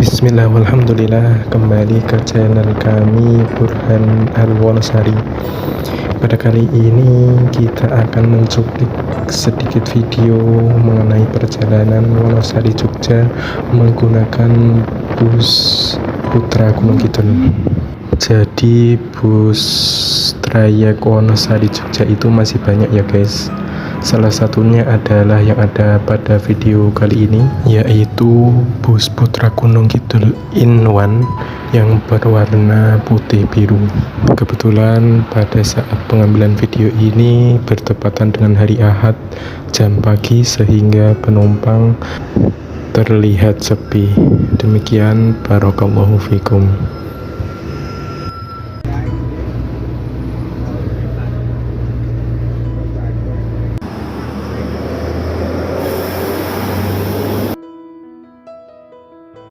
Bismillah, walhamdulillah, kembali ke channel kami Burhan Al-Wonosari. Pada kali ini kita akan mencuplik sedikit video mengenai perjalanan Wonosari Jogja menggunakan bus Putra Gunung Kidul. Jadi bus trayek Wonosari Jogja itu masih banyak ya guys. Salah satunya adalah yang ada pada video kali ini, yaitu bus Putra Gunung Kidul in one yang berwarna putih biru. Kebetulan pada saat pengambilan video ini bertepatan dengan hari Ahad jam pagi, sehingga penumpang terlihat sepi. Demikian, barakallahu fikum.